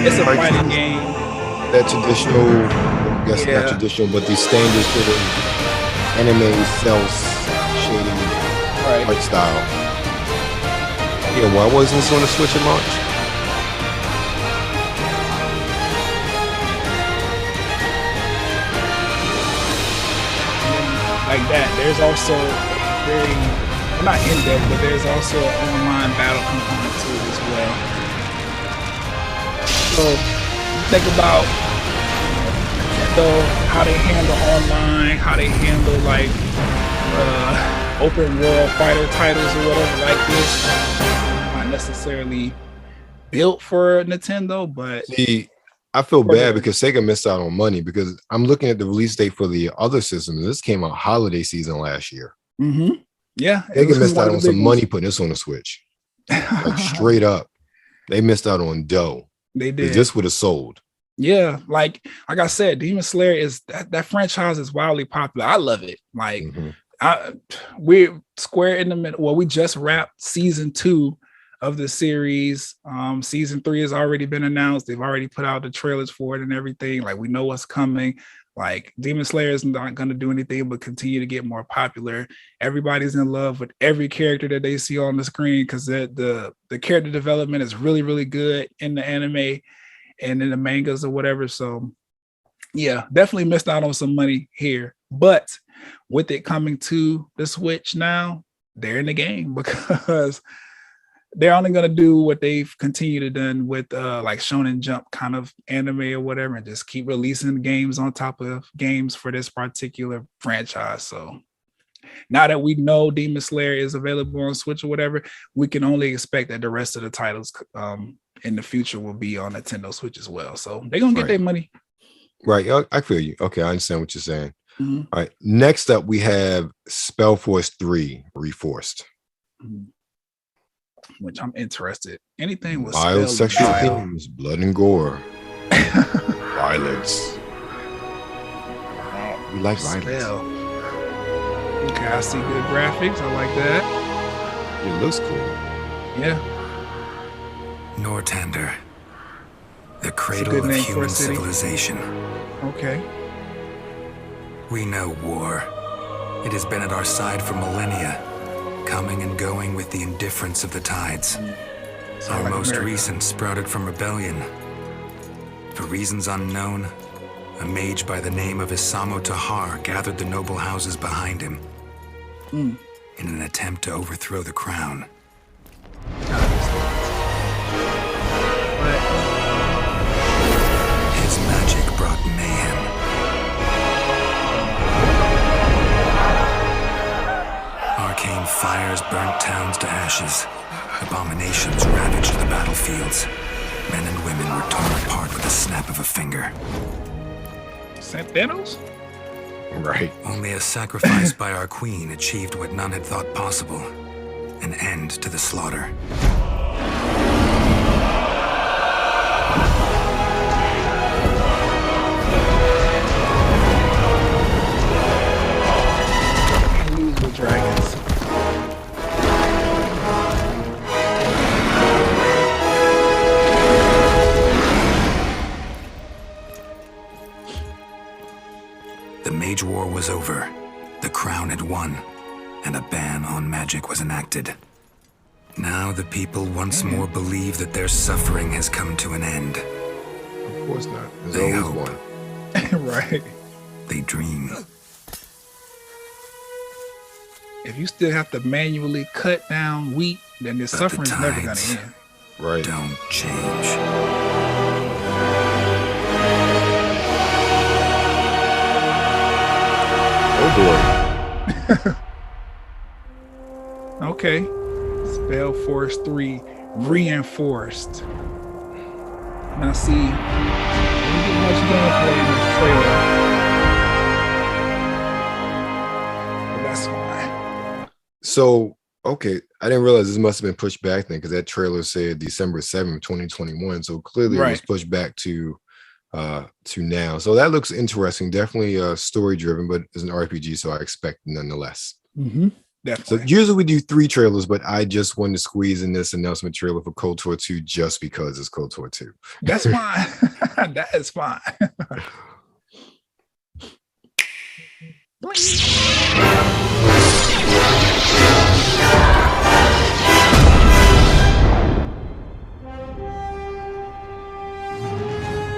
It's a fighting game. that traditional, I guess not traditional, but the standard sort of anime cell shading art style. Yeah, why wasn't this on the Switch at launch? Like that, there's also very, well, not in depth, but there's also an online battle component to it as well. So think about how they handle online, how they handle like open world fighter titles or whatever like this. Not necessarily built for Nintendo, but see, I feel bad because Sega missed out on money, because I'm looking at the release date for the other systems. This came out holiday season last year. Mm-hmm. Yeah, Sega missed out on some money putting this on the Switch. Like straight up, they missed out on dough. They did. This would have sold. Yeah, like I said, Demon Slayer is that franchise is wildly popular. I love it. Like we're square in the middle. Well, we just wrapped season 2 of the series. Season 3 has already been announced. They've already put out the trailers for it and everything. Like we know what's coming. Like Demon Slayer is not going to do anything but continue to get more popular. Everybody's in love with every character that they see on the screen, because the character development is really, really good in the anime and in the mangas or whatever. So yeah, definitely missed out on some money here. But with it coming to the Switch now, they're in the game, because they're only going to do what they've continued to done with like Shonen Jump kind of anime or whatever, and just keep releasing games on top of games for this particular franchise. So now that we know Demon Slayer is available on Switch or whatever, we can only expect that the rest of the titles in the future will be on Nintendo Switch as well. So they're going to get their money. Right. I feel you. Okay, I understand what you're saying. Mm-hmm. All right. Next up, we have SpellForce 3 Reforced. Which I'm interested. Anything with wild sexual themes, blood and gore, violence. We like violence. Okay, I see good graphics. I like that. It looks cool. Yeah. Nortander, the cradle of human civilization. Okay. We know war. It has been at our side for millennia, coming and going with the indifference of the tides. Our most recent sprouted from rebellion. For reasons unknown, a mage by the name of Isamu Tahar gathered the noble houses behind him in an attempt to overthrow the crown. His magic brought mayhem. Arcane fires burnt towns to ashes. Abominations ravaged the battlefields. Men and women were torn apart with a snap of a finger. Thanos? Right. Only a sacrifice by our queen achieved what none had thought possible. An end to the slaughter. Lose with dragons. The Mage War was over. The crown had won, and a ban on magic was enacted. Now the people once more believe that their suffering has come to an end. Of course not. There's They always hope. one. Right. They dream. If you still have to manually cut down wheat, then the suffering's never going to end. Right. Don't change. Oh boy. Okay. SpellForce 3 Reinforced. Now see, we didn't get much gameplay in this trailer. But that's fine. So, okay, I didn't realize this must have been pushed back then, because that trailer said December 7th, 2021. So clearly it was pushed back to now. So that looks interesting. Definitely story driven, but it's an RPG, so I expect nonetheless. Mm-hmm. Definitely. So usually we do 3 trailers, but I just wanted to squeeze in this announcement trailer for KOTOR 2 just because it's KOTOR 2. That's fine. That is fine.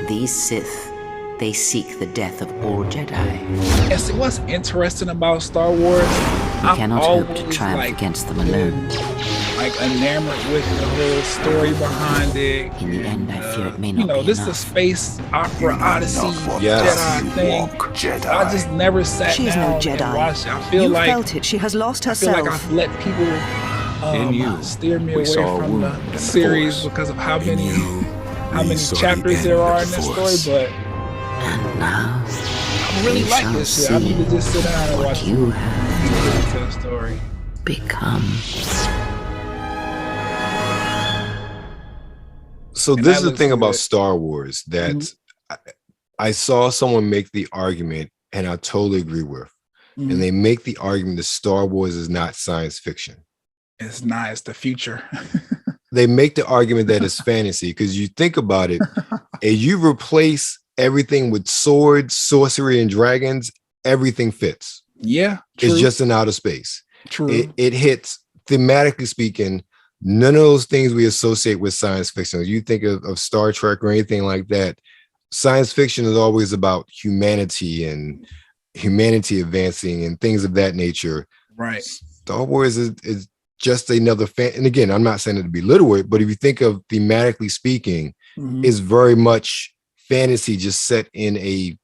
These Sith, they seek the death of all Jedi. And see, what's interesting about Star Wars, We cannot hope to triumph against them alone. Like enamored with the whole story behind it. In the end, I fear it may not be this is a enough. space opera odyssey Yes. Jedi thing. I just never sat She's down no Jedi. and watched it. I feel You like felt it. She has lost I feel herself. like I've let people In you, steer me we away saw a from wound the in the series Force. because of how In many you, we saw the chapters end there of are the in this Force. story, but And now, I really we like shall this shit. I need to just sit down and what watch you have the story. become. So And this that is the looks thing about good. Star Wars that I saw someone make the argument, and I totally agree with. Mhm. And they make the argument that Star Wars is not science fiction. It's not. It's the future. They make the argument that it's fantasy because you think about it, and you replace everything with swords, sorcery, and dragons, everything fits. Yeah, true. It's just in outer space. true. It hits, thematically speaking, none of those things we associate with science fiction. You think of Star Trek or anything like that, science fiction is always about humanity and humanity advancing and things of that nature. Right. Star Wars is just another and again, I'm not saying it to belittle it, but if you think of thematically speaking, Mhm. it's very much fantasy just set in a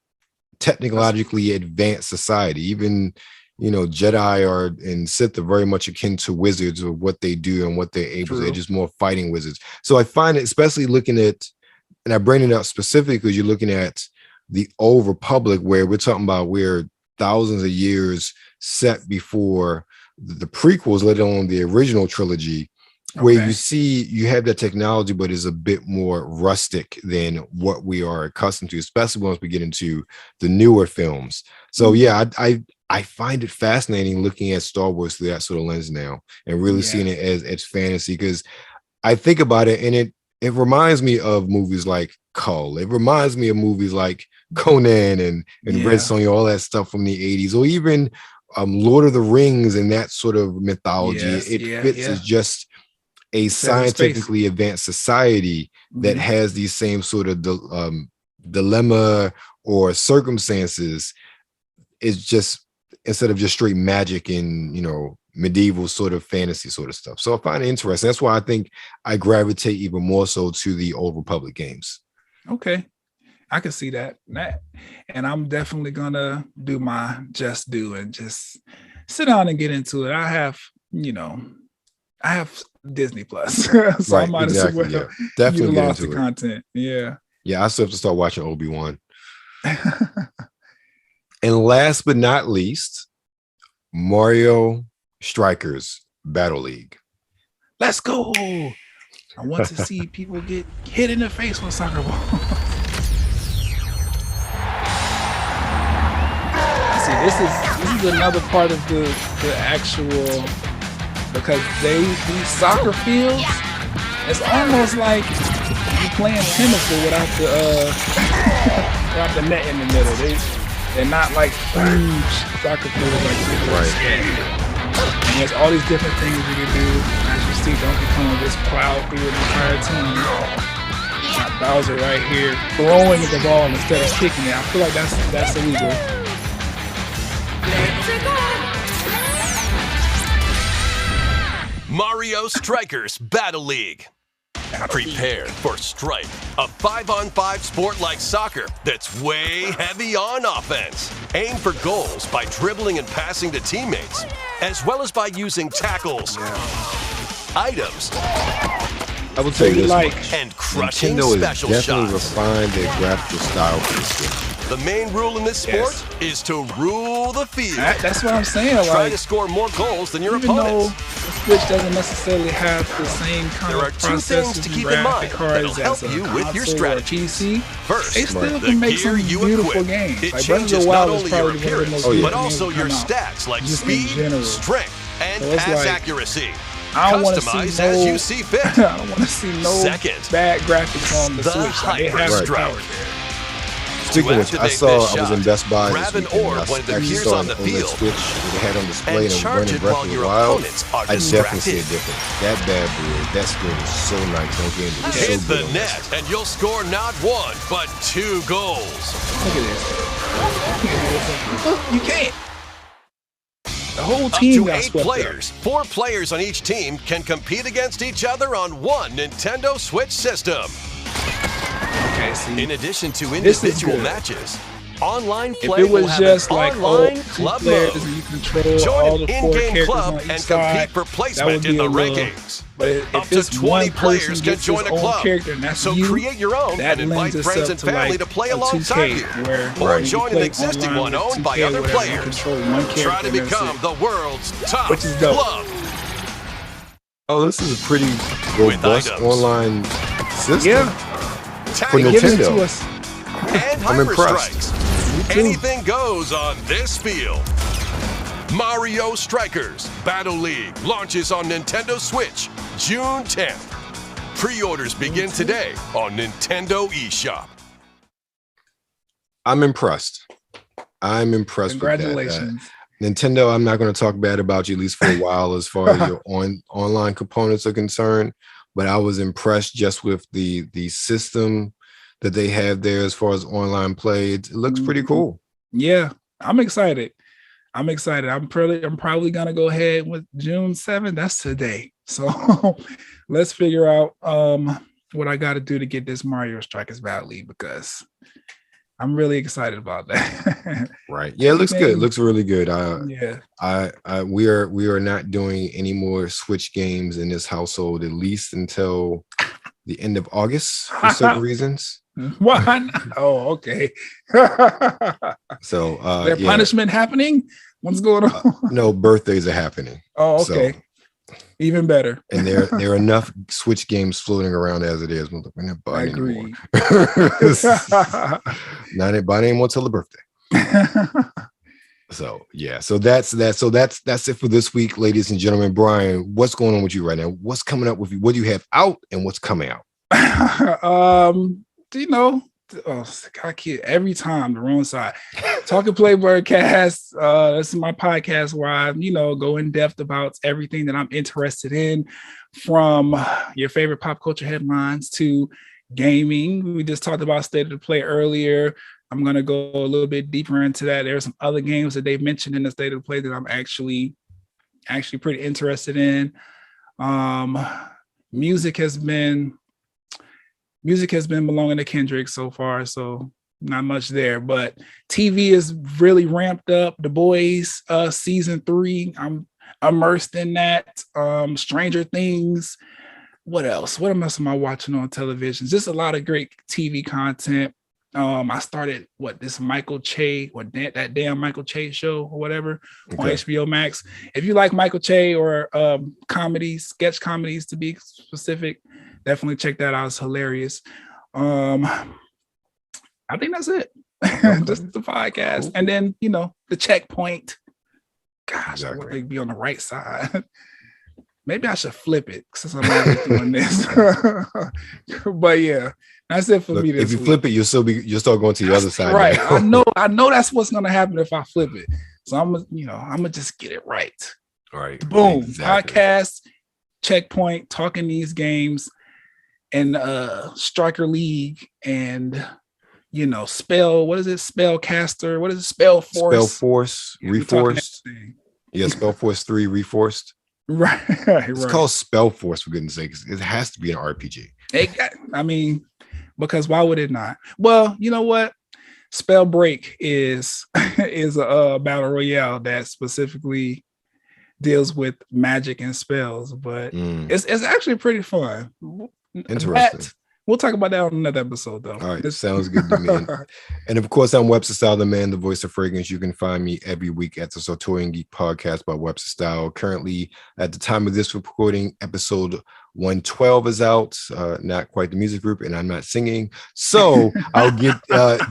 technologically advanced society. Even Jedi and Sith are very much akin to wizards of what they do and what they're able to. True. They're just more fighting wizards. So I find it, especially looking at, and I bring it up specifically because you're looking at the Old Republic, where we're talking about we're thousands of years set before the prequels, let alone the original trilogy, where Okay. you see you have that technology, but is a bit more rustic than what we are accustomed to, especially once we get into the newer films. So yeah, I find it fascinating looking at Star Wars through that sort of lens now and really seeing it as fantasy, because I think about it and it reminds me of movies like Cull. It reminds me of movies like Conan and Red Sonja, all that stuff from the 80s, or even Lord of the Rings and that sort of mythology. It fits as just a scientifically advanced society that has these same sort of dilemma or circumstances. It's just, instead of just straight magic and medieval sort of fantasy sort of stuff. So I find it interesting. That's why I think I gravitate even more so to the Old Republic games. Okay. I can see that. And I'm definitely gonna do my just do and just sit down and get into it. I have Disney Plus. So I might as well definitely get utilize into the it. content. Yeah. Yeah, I still have to start watching Obi-Wan. And last but not least, Mario Strikers Battle League. Let's go. I want to see people get hit in the face with soccer ball. See, this is another part of the actual, because these soccer fields, it's almost like you're playing tennis but without the net in the middle. They're not like huge soccer fields like this. Right. And there's all these different things you can do. As you see, Donkey Kong just plowed through an entire team. Got Bowser right here throwing the ball instead of kicking it. I feel like that's illegal. Mario Strikers Battle League. Prepare for Strike, a 5-on-5 sport like soccer that's way heavy on offense. Aim for goals by dribbling and passing to teammates, as well as by using tackles, items, I will tell you this like much. and crushing Nintendo special has definitely shots. refined their graphical style for this game. The main rule in this sport is to rule the field. That's what I'm saying. Try Like, to score more goals than your even though opponents. the Switch doesn't necessarily have the same kind There are of two processors things to and keep in graphic mind cards that'll as help a you with your console or strategies. PC, First, they still the can make gear some you beautiful equip. games. It Like Breath of the changes Wild not is only your probably one of the appearance, most Oh, yeah. beautiful but also games your to come out. stats like Just in speed, general. strength, and and So it's pass like, accuracy. I don't want to Customize see as no, you see fit. I don't want to see no Second, bad graphics on the the Switch. Like, they have Hyper power Strike. there. Speaking of which, I activate this was in shot, Best Buy grab this an weekend, orb and I when it actually appears saw on an the OLED field, Switch that they had on display and and it was charge running it Breath while of the your Wild. opponents are I definitely see a distracted. difference. That bad boy, that screen is so nice. That game is so Hit good the on net, that. and you'll score not 1, but 2 goals. Look at this. You can't. The whole Up team to got 8 swept players. 4 players on each team can compete against each other on one Nintendo Switch system. up. Okay, see. In addition to This is individual good. matches, online If play it will was have just an like online two club players mode. and you control Join all an the 4 in-game characters club on each and side, compete for that would placement be in the a little. rankings. But Up if to it's 20 one players person can gets join his a own club. character, and that's So you, create your own that and invite lends friends itself and to family like to play a alongside 2K, you. where Or you join play an existing online one with owned by 2K, other whatever, you players. control one character, Try to and that's become it. the world's top Which is dope. club. Oh, this is a pretty With robust items. online system. Yeah, For Tag they give it Nintendo. to us. and I'm hyper impressed. strikes. too. Anything goes on this field. Mario Strikers Battle League launches on Nintendo Switch June 10th. Pre-orders begin today on Nintendo eShop. I'm impressed. I'm impressed with that. Congratulations. Nintendo, I'm not going to talk bad about you, at least for a while, as far as your online components are concerned. But I was impressed just with the system that they have there as far as online play. It looks pretty cool. Yeah, I'm excited. I'm probably gonna go ahead with June 7th. That's today. So let's figure out what I got to do to get this Mario Strikers Battle League, because I'm really excited about that. Right. Yeah, it looks good. It looks really good. Yeah. We are not doing any more Switch games in this household, at least until the end of August for certain reasons. What? Oh, okay. So Is there punishment happening? What's going on? No, birthdays are happening. Oh, okay. So, even better. and there are enough Switch games floating around as it is. We're not I buying agree. anymore. Not buying anymore till the birthday. So yeah, so that's it for this week, ladies and gentlemen. Brian, what's going on with you right now? What's coming up with you? What do you have out and what's coming out? You know, I kid every time the wrong side. Talk+Play blerdcast. This is my podcast where I, go in depth about everything that I'm interested in, from your favorite pop culture headlines to gaming. We just talked about State of the Play earlier. I'm gonna go a little bit deeper into that. There are some other games that they've mentioned in the State of the Play that I'm actually pretty interested in. Music has been belonging to Kendrick so far, so not much there. But TV is really ramped up. The Boys season 3, I'm immersed in that. Stranger Things. What else? What else am I watching on television? Just a lot of great TV content. I started this Michael Che, or that damn Michael Che show or whatever on HBO Max. If you like Michael Che or sketch comedies to be specific, definitely check that out. It's hilarious. I think that's it. Just the podcast. Cool. And then, the checkpoint. Gosh, exactly. I want to be on the right side. Maybe I should flip it since I'm already doing this. But yeah, that's it for me. If you flip it, you'll start going to the other side. Right. I know that's what's gonna happen if I flip it. So I'm gonna just get it right. All right. Boom. Exactly. Podcast, checkpoint, talking these games, and Striker League, and what is it? Spellcaster. What is it? SpellForce. SpellForce, Reforced. Yeah, SpellForce 3 Reforced. Right. It's called SpellForce, for goodness sakes. It has to be an RPG. Because why would it not? Well, you know what? Spellbreak is a battle royale that specifically deals with magic and spells, but it's actually pretty fun. Interesting. We'll talk about that on another episode, though. All right, sounds good to me. And of course, I'm WebsterStyle, the man, the voice of fragrance. You can find me every week at the Sartorian Geek Podcast by WebsterStyle. Currently, at the time of this recording, episode 112 is out, not quite the music group, and I'm not singing. So I'll get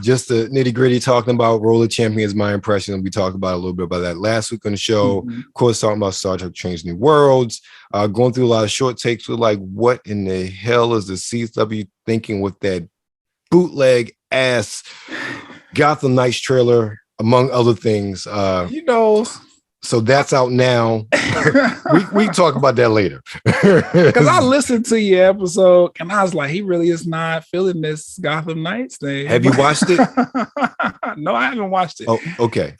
just the nitty gritty talking about Roller Champions, my impression. We talked about a little bit about that last week on the show. Of course, talking about Star Trek Strange New Worlds, going through a lot of short takes with like, what in the hell is the CW thinking with that bootleg ass Gotham Knights trailer, among other things. So that's out now. we can talk about that later. Because I listened to your episode and I was like, he really is not feeling this Gotham Knights thing. Have you watched it? No, I haven't watched it. Oh, okay.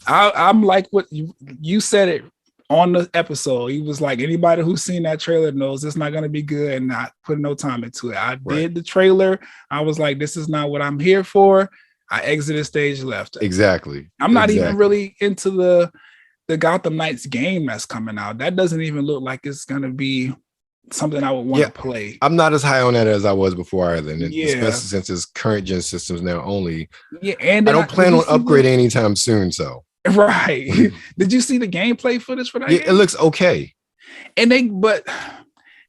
I'm like what you said it on the episode. He was like, anybody who's seen that trailer knows it's not going to be good and not put no time into it. I did the trailer. I was like, this is not what I'm here for. I exited stage left. Exactly. I'm not even really into the Gotham Knights game that's coming out. That doesn't even look like it's going to be something I would want to play. I'm not as high on that as I was before either. And especially since it's current gen systems now only. Yeah, and I don't plan on upgrading anytime soon. So right. Did you see the gameplay footage for that? Yeah, it looks okay. And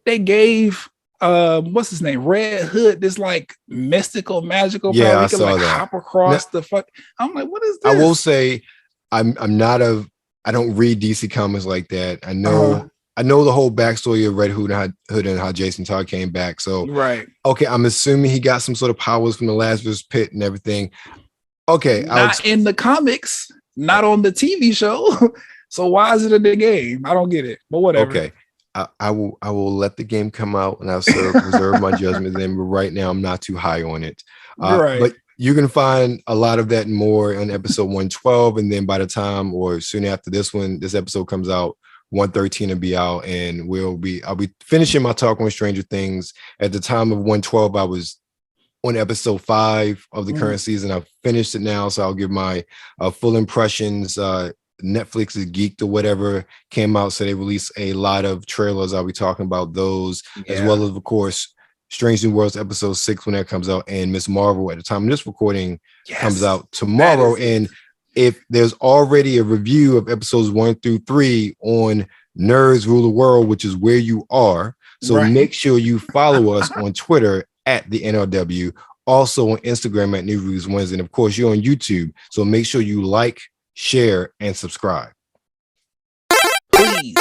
they gave what's his name? Red Hood, this like mystical, magical power. I saw that. Hop across the fuck. I'm like, what is this? I will say I don't read DC comics like that. I know the whole backstory of Red Hood and how Jason Todd came back. So okay, I'm assuming he got some sort of powers from the Lazarus Pit and everything. Okay, not in the comics, not on the TV show. So why is it in the game? I don't get it. But whatever. Okay, I will let the game come out and I'll reserve my judgment then. But right now, I'm not too high on it. But you can find a lot of that and more on episode 112. And then by the time or soon after this episode comes out, 113 will be out. And I'll be finishing my talk on Stranger Things. At the time of 112, I was on episode 5 of the current season. I've finished it now. So I'll give my full impressions. Netflix is geeked or whatever came out. So they released a lot of trailers. I'll be talking about those as well as, of course, Strange New Worlds episode 6 when that comes out, and Miss Marvel at the time of this recording comes out tomorrow. And if there's already a review of episodes 1 through 3 on Nerds Rule the World, which is where you are, so make sure you follow us on Twitter at the NRW, also on Instagram at New Reviews Wednesday, and of course you're on YouTube. So make sure you like, share, and subscribe. Please.